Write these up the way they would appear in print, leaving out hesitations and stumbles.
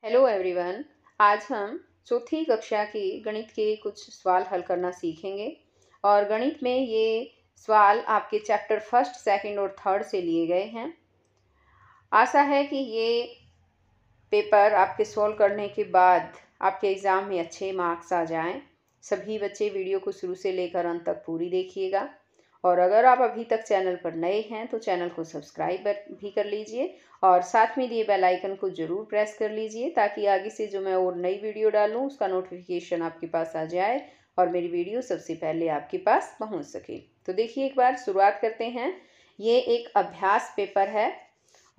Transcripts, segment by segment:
Hello everyone. आज हम चौथी कक्षा की गणित के कुछ सवाल हल करना सीखेंगे और गणित में ये सवाल आपके चैप्टर फर्स्ट, सेकंड और थर्ड से लिए गए हैं। आशा है कि ये पेपर आपके सॉल्व करने के बाद आपके एग्ज़ाम में अच्छे मार्क्स आ जाएं। सभी बच्चे वीडियो को शुरू से लेकर अंत तक पूरी देखिएगा और अगर आप अभी तक चैनल पर नए हैं तो चैनल को सब्सक्राइब भी कर लीजिए और साथ में दिए बेल आइकन को ज़रूर प्रेस कर लीजिए ताकि आगे से जो मैं और नई वीडियो डालूं उसका नोटिफिकेशन आपके पास आ जाए और मेरी वीडियो सबसे पहले आपके पास पहुंच सके। तो देखिए, एक बार शुरुआत करते हैं। ये एक अभ्यास पेपर है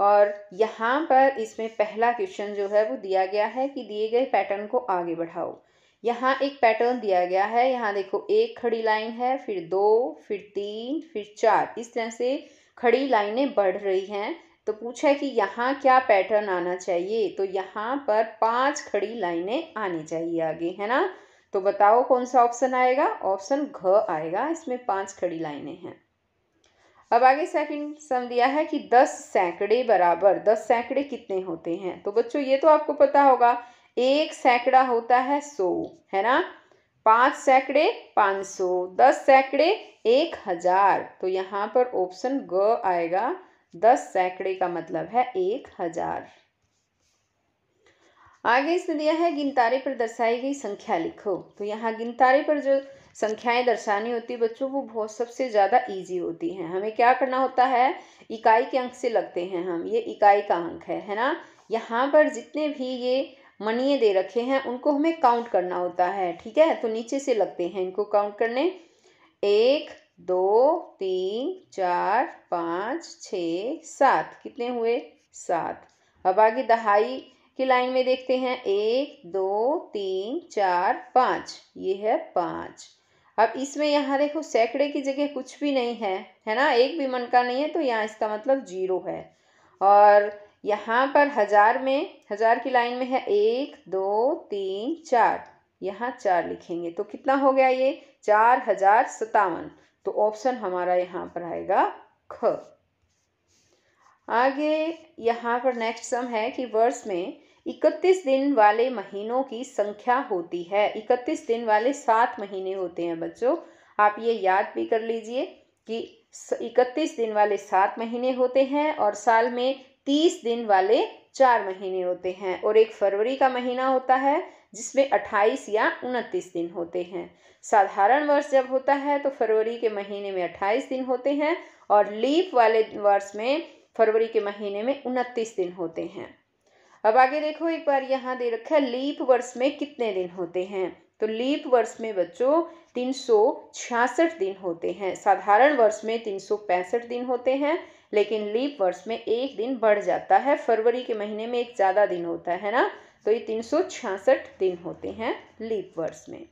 और यहाँ पर इसमें पहला क्वेश्चन जो है वो दिया गया है कि दिए गए पैटर्न को आगे बढ़ाओ। यहाँ एक पैटर्न दिया गया है। यहाँ देखो, एक खड़ी लाइन है, फिर दो, फिर तीन, फिर चार, इस तरह से खड़ी लाइनें बढ़ रही हैं। तो पूछा है कि यहाँ क्या पैटर्न आना चाहिए, तो यहाँ पर 5 खड़ी लाइनें आनी चाहिए आगे, है ना। तो बताओ कौन सा ऑप्शन आएगा। ऑप्शन घ आएगा, इसमें 5 खड़ी लाइनें हैं। अब आगे सेकंड सम दिया है कि 10 सैकड़े बराबर 10 सैकड़े कितने होते हैं। तो बच्चों ये तो आपको पता होगा, एक सैकड़ा होता है 100, है ना। 5 सैकड़े 500, 10 सैकड़े 1000। तो यहाँ पर ऑप्शन ग आएगा। 10 सैकड़े का मतलब है 1000। आगे इसने दिया है गिनतारे पर दर्शाई गई संख्या लिखो। तो यहाँ गिनतारे पर जो संख्याएं दर्शानी होती है बच्चों, वो बहुत सबसे ज़्यादा इजी होती हैं। हमें क्या करना होता है, इकाई के अंक से लगते हैं हम। ये इकाई का अंक है ना। यहाँ पर जितने भी ये मणिये दे रखे हैं उनको हमें काउंट करना होता है, ठीक है। तो नीचे से लगते हैं इनको काउंट करने। 1 2 3 4 5 6 7, कितने हुए, 7। अब आगे दहाई की लाइन में देखते हैं, 1 2 3 4 5, ये है 5। अब इसमें यहाँ देखो, सैकड़े की जगह कुछ भी नहीं है ना, एक भी मन का नहीं है, तो यहाँ इसका मतलब 0 है। और यहाँ पर हजार की लाइन में है 1 2 3 4, यहाँ 4 लिखेंगे तो कितना हो गया, ये 4057। तो ऑप्शन हमारा यहाँ पर आएगा ख। आगे यहाँ पर नेक्स्ट सम है कि वर्ष में 31 दिन वाले महीनों की संख्या होती है। 31 दिन वाले 7 महीने होते हैं बच्चों, आप ये याद भी कर लीजिए कि 31 दिन वाले 7 महीने होते हैं और साल में 30 दिन वाले 4 महीने होते हैं। और एक फरवरी का महीना होता है जिसमें 28 या 29 दिन होते हैं। साधारण वर्ष जब होता है तो फरवरी के महीने में 28 दिन होते हैं और लीप वाले वर्ष में फरवरी के महीने में 29 दिन होते हैं। अब आगे देखो, एक बार यहाँ दे रखा है लीप वर्ष में कितने दिन होते हैं। तो लीप वर्ष में बच्चों 366 दिन होते हैं। साधारण वर्ष में 365 दिन होते हैं, लेकिन लीप वर्ष में एक दिन बढ़ जाता है। फरवरी के महीने में एक ज़्यादा दिन होता है ना, तो ये 366 दिन होते हैं लीप वर्ष में।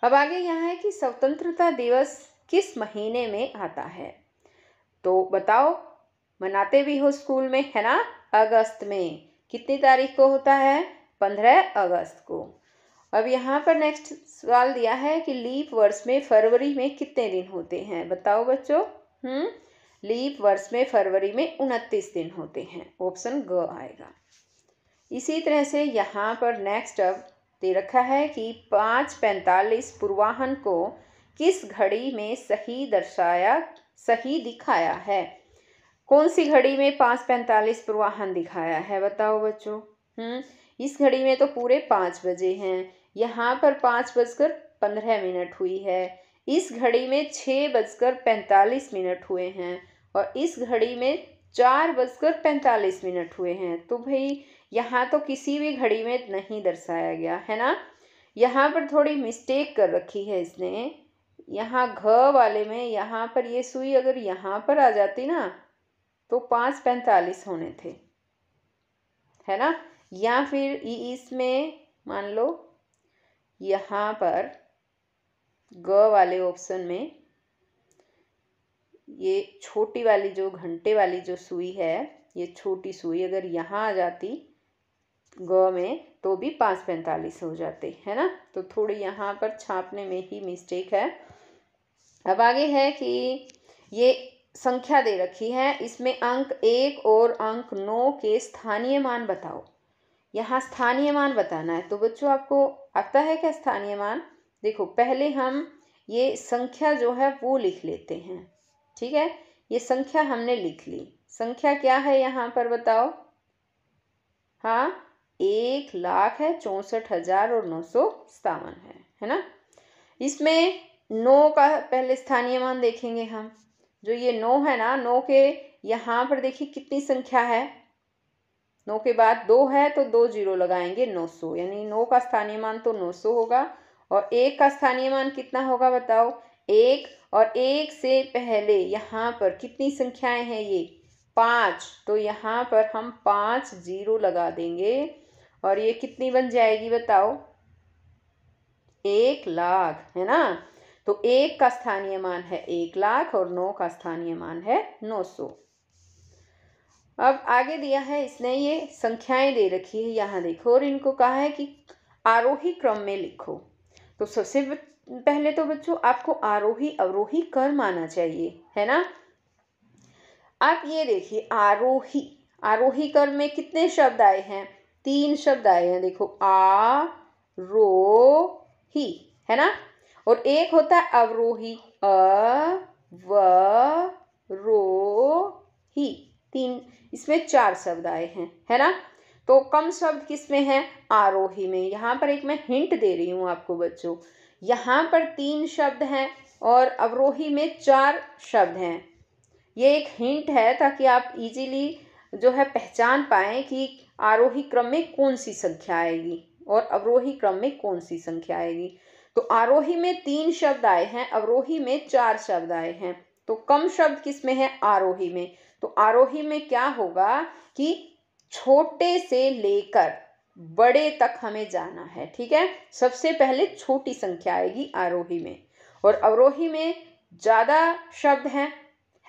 अब आगे यहाँ है कि स्वतंत्रता दिवस किस महीने में आता है। तो बताओ, मनाते भी हो स्कूल में, है ना, अगस्त में। कितनी तारीख को होता है, 15 अगस्त को। अब यहाँ पर नेक्स्ट सवाल दिया है कि लीप वर्ष में फरवरी में कितने दिन होते हैं। बताओ बच्चों। लीप वर्ष में फरवरी में 29 दिन होते हैं। ऑप्शन ग आएगा। इसी तरह से यहाँ पर नेक्स्ट अब दे रखा है कि 5:45 पूर्वाह्न को किस घड़ी में सही दिखाया है। कौन सी घड़ी में 5:45 पूर्वाह्न दिखाया है, बताओ बच्चों। इस घड़ी में तो पूरे 5 बजे हैं। यहाँ पर 5:15 हुई है। इस घड़ी में 6:45 हुए हैं और इस घड़ी में 4:45 हुए हैं। तो भाई यहाँ तो किसी भी घड़ी में नहीं दर्शाया गया, है ना। यहाँ पर थोड़ी मिस्टेक कर रखी है इसने। यहाँ घ वाले में यहाँ पर ये सुई अगर यहाँ पर आ जाती ना तो 5:45 होने थे, है ना। या फिर इसमें मान लो यहाँ पर ग वाले ऑप्शन में ये छोटी वाली जो घंटे वाली जो सुई है, ये छोटी सुई अगर यहाँ आ जाती ग में तो भी 5:45 हो जाते, है ना। तो थोड़ी यहाँ पर छापने में ही मिस्टेक है। अब आगे है कि ये संख्या दे रखी है, इसमें अंक 1 और अंक 9 के स्थानीय मान बताओ। यहाँ स्थानीय मान बताना है। तो बच्चों आपको आता है क्या स्थानीय मान? देखो पहले हम ये संख्या जो है वो लिख लेते हैं। ठीक है, ये संख्या हमने लिख ली। संख्या क्या है यहाँ पर बताओ? हाँ, 1,64,957 है ना। इसमें 9 का पहले स्थानीय मान देखेंगे हम। जो ये 9 है ना, 9 के यहाँ पर देखिए कितनी संख्या है। 9 के बाद 2 है तो 2 जीरो लगाएंगे, 900, यानी 9 का स्थानीय मान तो 900 होगा। और 1 का स्थानीय मान कितना होगा बताओ? 1, और 1 से पहले यहाँ पर कितनी संख्याएं हैं? ये 5, तो यहाँ पर हम 5 जीरो लगा देंगे और ये कितनी बन जाएगी बताओ? 1,00,000 है ना। तो 1 का स्थानीय मान है 1,00,000 और 9 का स्थानीय मान है 900। अब आगे दिया है इसने, ये संख्याएं दे रखी है यहाँ देखो, और इनको कहा है कि आरोही क्रम में लिखो। तो सबसे पहले तो बच्चों आपको आरोही अवरोही क्रम आना चाहिए, है ना। आप ये देखिए आरोही क्रम में कितने शब्द आए हैं? 3 शब्द आए हैं। देखो आ रो ही, है ना। और एक होता है अवरोही, अ व रो ही, 3, इसमें 4 शब्द आए हैं, है ना। तो कम शब्द किस में है? आरोही में। यहाँ पर एक मैं हिंट दे रही हूँ आपको बच्चों, यहाँ पर 3 शब्द हैं और अवरोही में 4 शब्द हैं। ये एक हिंट है ताकि आप इजीली जो है पहचान पाएं कि आरोही क्रम में कौन सी संख्या आएगी और अवरोही क्रम में कौन सी संख्या आएगी। तो आरोही में 3 शब्द आए हैं, अवरोही में 4 शब्द आए हैं। तो कम शब्द किस में है? आरोही में। तो आरोही में क्या होगा कि छोटे से लेकर बड़े तक हमें जाना है। ठीक है, सबसे पहले छोटी संख्या आएगी आरोही में, और अवरोही में ज्यादा शब्द हैं,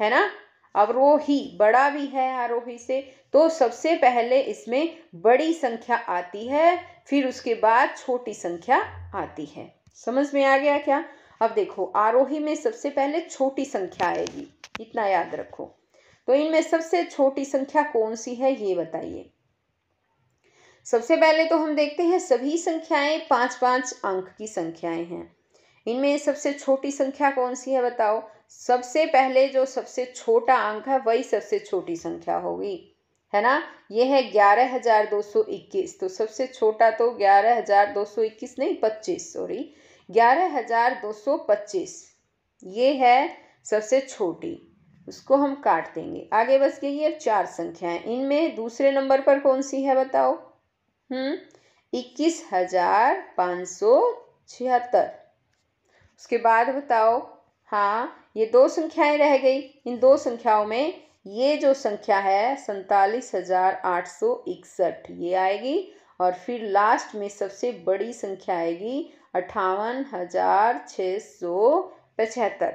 है ना। अवरोही बड़ा भी है आरोही से, तो सबसे पहले इसमें बड़ी संख्या आती है, फिर उसके बाद छोटी संख्या आती है। समझ में आ गया क्या? अब देखो आरोही में सबसे पहले छोटी संख्या आएगी, इतना याद रखो। तो इनमें सबसे छोटी संख्या कौन सी है ये बताइए। सबसे पहले तो हम देखते हैं सभी संख्याएं 5-5 अंक की संख्याएं हैं। इनमें सबसे छोटी संख्या कौन सी है बताओ? सबसे पहले जो सबसे छोटा अंक है वही सबसे छोटी संख्या होगी, है ना। ये है 11,221। तो सबसे छोटा तो 11,221 नहीं, 25, सॉरी, 11,225 ये है सबसे छोटी, उसको हम काट देंगे। आगे बस गई है 4 संख्याएं। इनमें दूसरे नंबर पर कौन सी है बताओ? 21,576। उसके बाद बताओ, हाँ, ये 2 संख्याएं रह गई। इन 2 संख्याओं में ये जो संख्या है 47,861 ये आएगी, और फिर लास्ट में सबसे बड़ी संख्या आएगी 58,675।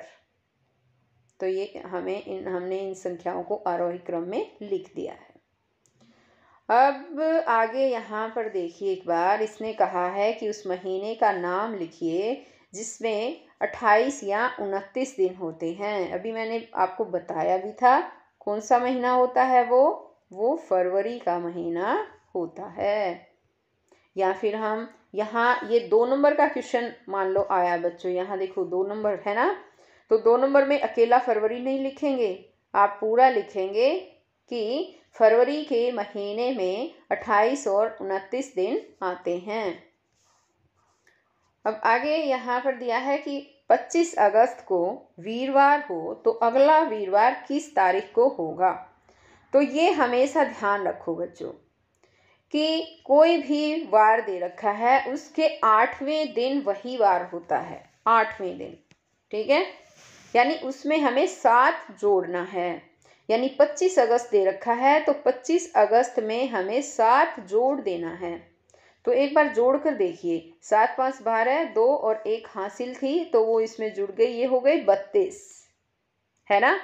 तो ये हमने इन संख्याओं को आरोही क्रम में लिख दिया है। अब आगे यहाँ पर देखिए एक बार, इसने कहा है कि उस महीने का नाम लिखिए जिसमें 28 या 29 दिन होते हैं। अभी मैंने आपको बताया भी था कौन सा महीना होता है, वो फरवरी का महीना होता है। या फिर हम यहाँ ये 2 नंबर का क्वेश्चन मान लो आया बच्चों, यहाँ देखो 2 नंबर है ना, तो 2 नंबर में अकेला फरवरी नहीं लिखेंगे, आप पूरा लिखेंगे कि फरवरी के महीने में 28 और 29 दिन आते हैं। अब आगे यहाँ पर दिया है कि 25 अगस्त को वीरवार हो तो अगला वीरवार किस तारीख को होगा। तो ये हमेशा ध्यान रखो बच्चों कि कोई भी वार दे रखा है उसके 8वें दिन वही वार होता है, 8वें दिन, ठीक है। यानी उसमें हमें 7 जोड़ना है। यानी 25 अगस्त दे रखा है तो 25 अगस्त में हमें 7 जोड़ देना है। तो एक बार जोड़ कर देखिए, 7 5 12, 2 और 1 हासिल थी तो वो इसमें जुड़ गई, ये हो गई 32, है ना।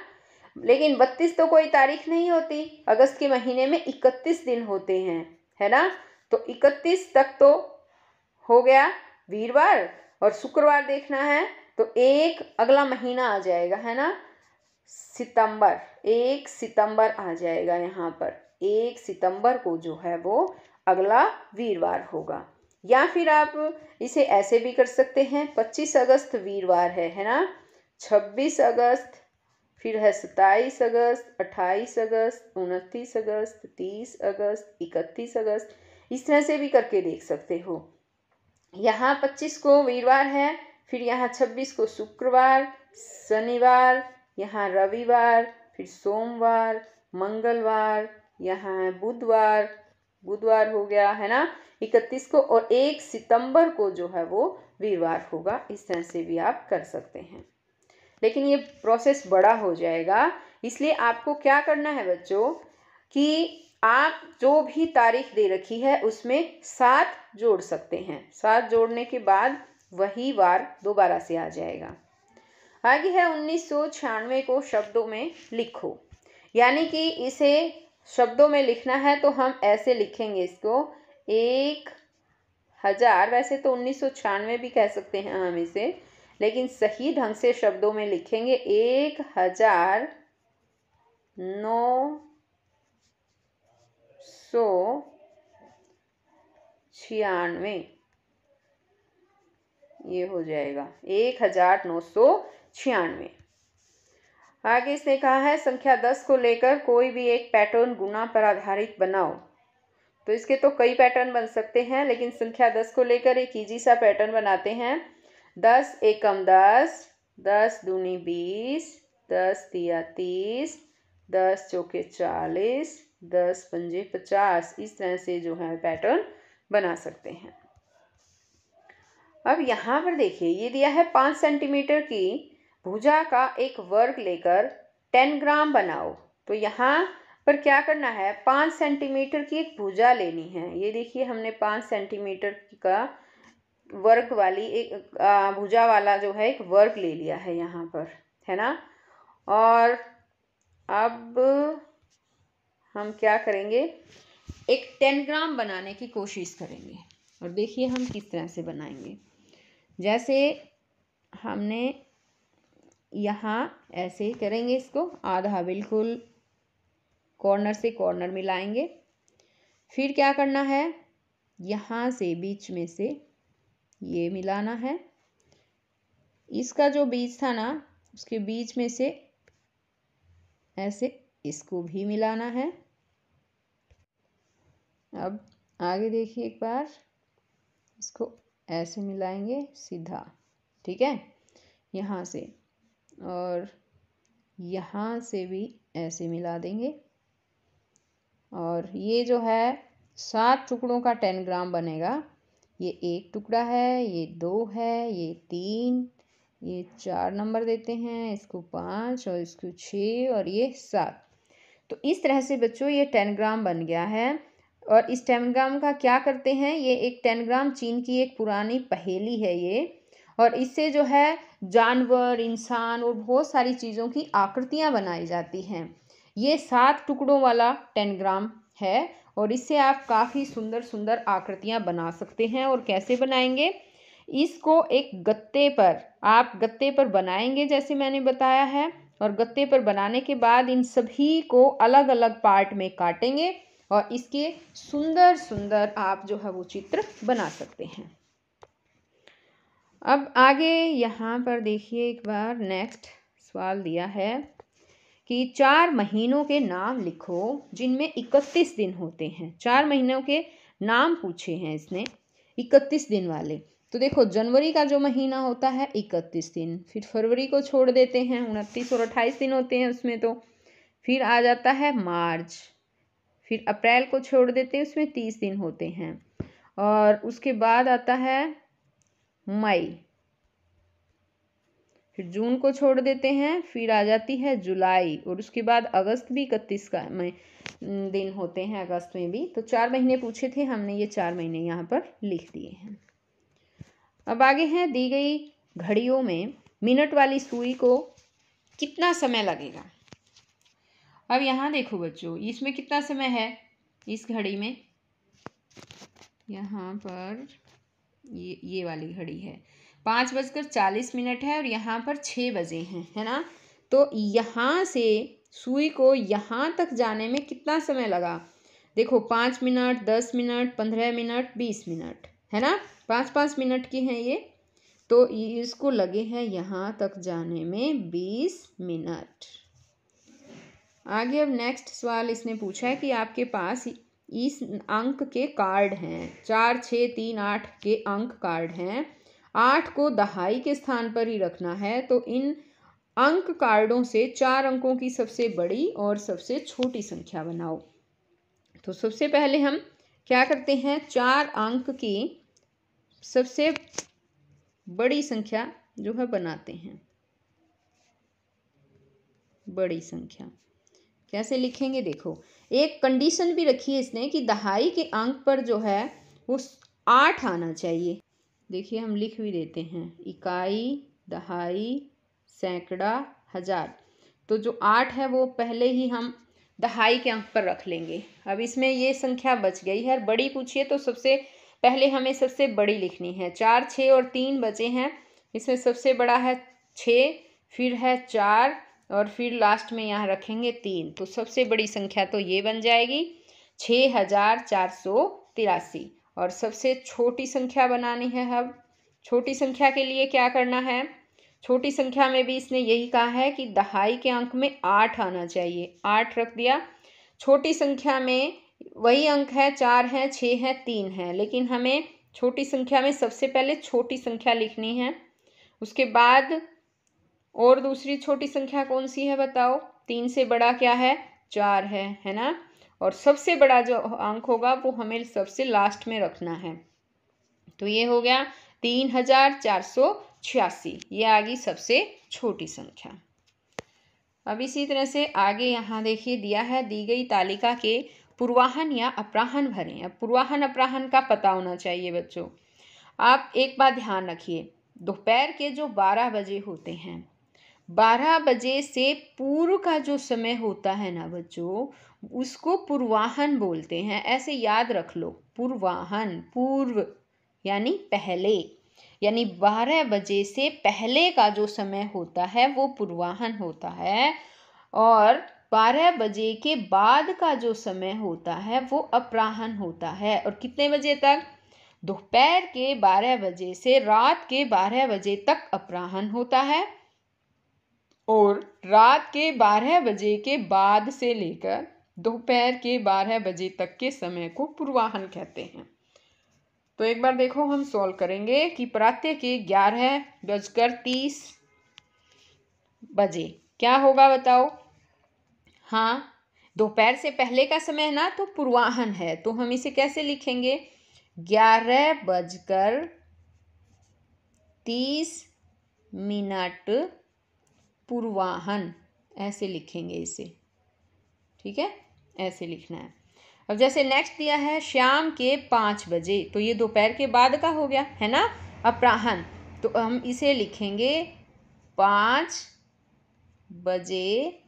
लेकिन 32 तो कोई तारीख नहीं होती, अगस्त के महीने में 31 दिन होते हैं, है ना। तो 31 तक तो हो गया वीरवार, और शुक्रवार देखना है तो एक अगला महीना आ जाएगा, है ना, सितंबर। 1 सितंबर आ जाएगा यहाँ पर। 1 सितंबर को जो है वो अगला वीरवार होगा। या फिर आप इसे ऐसे भी कर सकते हैं, 25 अगस्त वीरवार है ना, 26 अगस्त, फिर है 27 अगस्त, 28 अगस्त, 29 अगस्त, 30 अगस्त, 31 अगस्त, इस तरह से भी करके देख सकते हो। यहाँ 25 को वीरवार है, फिर यहाँ 26 को शुक्रवार, शनिवार, यहाँ रविवार, फिर सोमवार, मंगलवार, यहाँ है बुधवार, बुधवार हो गया है ना 31 को, और 1 सितंबर को जो है वो वीरवार होगा। इस तरह से भी आप कर सकते हैं, लेकिन ये प्रोसेस बड़ा हो जाएगा, इसलिए आपको क्या करना है बच्चों कि आप जो भी तारीख दे रखी है उसमें 7 जोड़ सकते हैं। 7 जोड़ने के बाद वही वार दोबारा से आ जाएगा। आगे है 1996 को शब्दों में लिखो, यानी कि इसे शब्दों में लिखना है तो हम ऐसे लिखेंगे इसको 1000, वैसे तो 1996 भी कह सकते हैं हम इसे, लेकिन सही ढंग से शब्दों में लिखेंगे 1996, ये हो जाएगा 1996। आगे इसने कहा है संख्या 10 को लेकर कोई भी एक पैटर्न गुणा पर आधारित बनाओ। तो इसके तो कई पैटर्न बन सकते हैं, लेकिन संख्या 10 को लेकर एक इजी सा पैटर्न बनाते हैं। 10 एकम 10, 10 दूनी 20, 10 तिया 30, 10 चौके 40, 10 पंजे 50, इस तरह से जो है पैटर्न बना सकते हैं। अब यहाँ पर देखिए ये दिया है 5 सेंटीमीटर की भुजा का एक वर्ग लेकर 10 ग्राम बनाओ। तो यहाँ पर क्या करना है, 5 सेंटीमीटर की एक भुजा लेनी है। ये देखिए हमने 5 सेंटीमीटर का वर्ग वाली एक भुजा वाला जो है एक वर्ग ले लिया है यहाँ पर, है ना। और अब हम क्या करेंगे, एक 10 ग्राम बनाने की कोशिश करेंगे, और देखिए हम किस तरह से बनाएंगे। जैसे हमने यहाँ ऐसे करेंगे, इसको आधा बिल्कुल कॉर्नर से कॉर्नर मिलाएंगे। फिर क्या करना है, यहाँ से बीच में से ये मिलाना है, इसका जो बीच था ना उसके बीच में से ऐसे इसको भी मिलाना है। अब आगे देखिए एक बार, इसको ऐसे मिलाएंगे सीधा, ठीक है, यहाँ से, और यहाँ से भी ऐसे मिला देंगे। और ये जो है 7 टुकड़ों का 10 ग्राम बनेगा। ये 1 टुकड़ा है, ये 2 है, ये 3, ये 4 नंबर देते हैं, इसको 5 और इसको 6 और ये 7। तो इस तरह से बच्चों ये 10 ग्राम बन गया है। और इस 10 ग्राम का क्या करते हैं, ये एक 10 ग्राम चीन की एक पुरानी पहेली है ये, और इससे जो है जानवर, इंसान और बहुत सारी चीज़ों की आकृतियाँ बनाई जाती हैं। ये 7 टुकड़ों वाला 10 ग्राम है, और इससे आप काफ़ी सुंदर सुंदर आकृतियाँ बना सकते हैं। और कैसे बनाएंगे, इसको एक गत्ते पर, आप गत्ते पर बनाएंगे जैसे मैंने बताया है, और गत्ते पर बनाने के बाद इन सभी को अलग अलग पार्ट में काटेंगे, और इसके सुंदर सुंदर आप जो है वो चित्र बना सकते हैं। अब आगे यहाँ पर देखिए एक बार, नेक्स्ट सवाल दिया है कि 4 महीनों के नाम लिखो जिनमें 31 दिन होते हैं। 4 महीनों के नाम पूछे हैं इसने, 31 दिन वाले। तो देखो जनवरी का जो महीना होता है 31 दिन, फिर फरवरी को छोड़ देते हैं, 29 और 28 दिन होते हैं उसमें। तो फिर आ जाता है मार्च, फिर अप्रैल को छोड़ देते हैं, उसमें 30 दिन होते हैं। और उसके बाद आता है मई, फिर जून को छोड़ देते हैं, फिर आ जाती है जुलाई, और उसके बाद अगस्त भी 31 का दिन होते हैं अगस्त में भी। तो 4 महीने पूछे थे हमने, ये 4 महीने यहाँ पर लिख दिए हैं। अब आगे हैं, दी गई घड़ियों में मिनट वाली सुई को कितना समय लगेगा। अब यहाँ देखो बच्चों, इसमें कितना समय है इस घड़ी में, यहाँ पर ये वाली घड़ी है 5:40 है, और यहाँ पर 6 बजे हैं, है ना। तो यहाँ से सुई को यहाँ तक जाने में कितना समय लगा, देखो 5 मिनट, 10 मिनट, 15 मिनट, 20 मिनट, है ना, 5-5 मिनट की हैं ये। तो इसको लगे हैं यहाँ तक जाने में 20 मिनट। आगे अब नेक्स्ट सवाल इसने पूछा है कि आपके पास इस अंक के कार्ड हैं, 4, 6, 3, 8 के अंक कार्ड हैं। 8 को दहाई के स्थान पर ही रखना है, तो इन अंक कार्डों से 4 अंकों की सबसे बड़ी और सबसे छोटी संख्या बनाओ। तो सबसे पहले हम क्या करते हैं, 4 अंक की सबसे बड़ी संख्या जो है बनाते हैं। बड़ी संख्या कैसे लिखेंगे, देखो एक कंडीशन भी रखी है इसने कि दहाई के अंक पर जो है वो 8 आना चाहिए। देखिए हम लिख भी देते हैं, इकाई, दहाई, सैकड़ा, हजार। तो जो 8 है वो पहले ही हम दहाई के अंक पर रख लेंगे। अब इसमें ये संख्या बच गई है, बड़ी पूछिए तो सबसे पहले हमें सबसे बड़ी लिखनी है। 4, 6 और 3 बचे हैं, इसमें सबसे बड़ा है 6, फिर है 4 और फिर लास्ट में यहाँ रखेंगे 3। तो सबसे बड़ी संख्या तो ये बन जाएगी 6483। और सबसे छोटी संख्या बनानी है। अब छोटी संख्या के लिए क्या करना है, छोटी संख्या में भी इसने यही कहा है कि दहाई के अंक में 8 आना चाहिए, 8 रख दिया। छोटी संख्या में वही अंक है, 4 है, 6 है, 3 है, लेकिन हमें छोटी संख्या में सबसे पहले छोटी संख्या लिखनी है। उसके बाद और दूसरी छोटी संख्या कौन सी है बताओ, 3 से बड़ा क्या है, 4 है ना। और सबसे बड़ा जो अंक होगा वो हमें सबसे लास्ट में रखना है। तो ये हो गया 3486, ये आ गई सबसे छोटी संख्या। अब इसी तरह से आगे यहाँ देखिए दिया है, दी गई तालिका के पूर्वाहन या अपराहन भरें। अब पूर्वाहन अपराहन का पता होना चाहिए बच्चों। आप एक बात ध्यान रखिए, दोपहर के जो 12 बजे होते हैं, 12 बजे से पूर्व का जो समय होता है ना बच्चों, उसको पूर्वाहन बोलते हैं। ऐसे याद रख लो, पूर्वाहन, पूर्व यानी पहले, यानी 12 बजे से पहले का जो समय होता है वो पूर्वाहन होता है। और 12 बजे के बाद का जो समय होता है वो अपराहन होता है। और कितने बजे तक, दोपहर के 12 बजे से रात के 12 बजे तक अपराहन होता है, और रात के 12 बजे के बाद से लेकर दोपहर के 12 बजे तक के समय को पूर्वाहन कहते हैं। तो एक बार देखो हम सॉल्व करेंगे कि प्रातः के 11:30 बजे क्या होगा बताओ। हाँ, दोपहर से पहले का समय है ना, तो पूर्वाहन है, तो हम इसे कैसे लिखेंगे, 11:30 पूर्वाहन, ऐसे लिखेंगे इसे, ठीक है, ऐसे लिखना है। अब जैसे नेक्स्ट दिया है शाम के 5 बजे, तो ये दोपहर के बाद का हो गया है ना, अपराहन। तो हम इसे लिखेंगे 5 बजे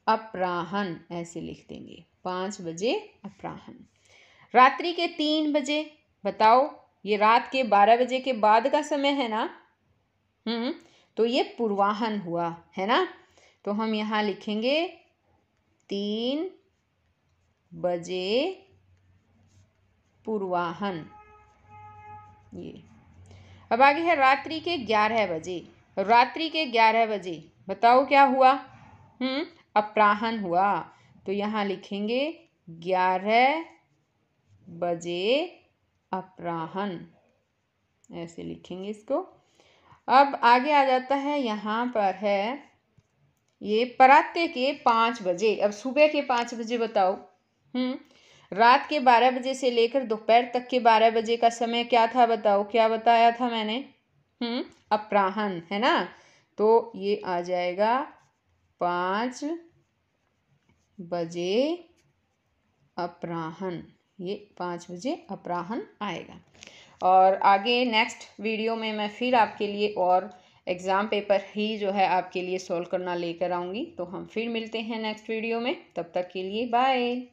अपराहन, ऐसे लिख देंगे, 5 बजे अपराहन। रात्रि के 3 बजे बताओ, ये रात के 12 बजे के बाद का समय है ना, तो ये पूर्वाहन हुआ है ना। तो हम यहाँ लिखेंगे 3 बजे पूर्वाहन, ये। अब आगे है रात्रि के 11 बजे। रात्रि के 11 बजे बताओ क्या हुआ, अपराहन हुआ। तो यहाँ लिखेंगे 11 बजे अपराहन, ऐसे लिखेंगे इसको। अब आगे आ जाता है, यहाँ पर है ये प्रातः के 5 बजे। अब सुबह के 5 बजे बताओ, रात के 12 बजे से लेकर दोपहर तक के 12 बजे का समय क्या था बताओ, क्या बताया था मैंने, अपराहन, है ना। तो ये आ जाएगा 5 बजे अपराहन, ये 5 बजे अपराहन आएगा। और आगे नेक्स्ट वीडियो में मैं फिर आपके लिए और एग्ज़ाम पेपर ही जो है आपके लिए सॉल्व करना लेकर आऊँगी। तो हम फिर मिलते हैं नेक्स्ट वीडियो में, तब तक के लिए बाय।